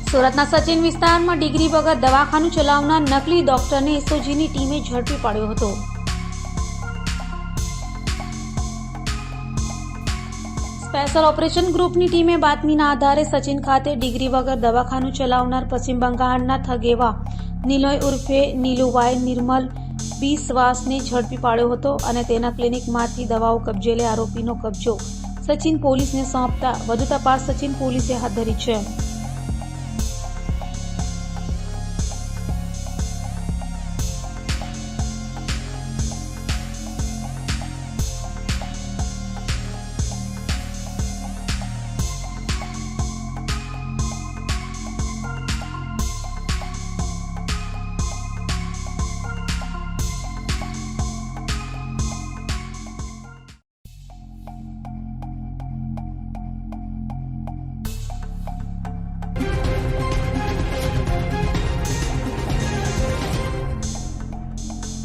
સુરતના સચિન વિસ્તારમાં ડિગ્રી વગર દવાખાનું ચલાવનાર નકલી ડોક્ટરને એસઓજીની ટીમે ઝડપી પાડ્યો હતો. સ્પેશિયલ ઓપરેશન ગ્રુપની ટીમે બાતમીના આધારે સચિન ખાતે ડિગ્રી વગર દવાખાનું ચલાવનાર પશ્ચિમ બંગાળના થગેવા નિલોય ઉર્ફે નીલુભાઈ નિર્મલ બિસ્વાસને ઝડપી પાડ્યો હતો અને તેના ક્લિનિકમાંથી દવાઓ કબજે લે આરોપીનો કબજો સચિન પોલીસને સોંપતા વધુ તપાસ સચિન પોલીસે હાથ ધરી છે.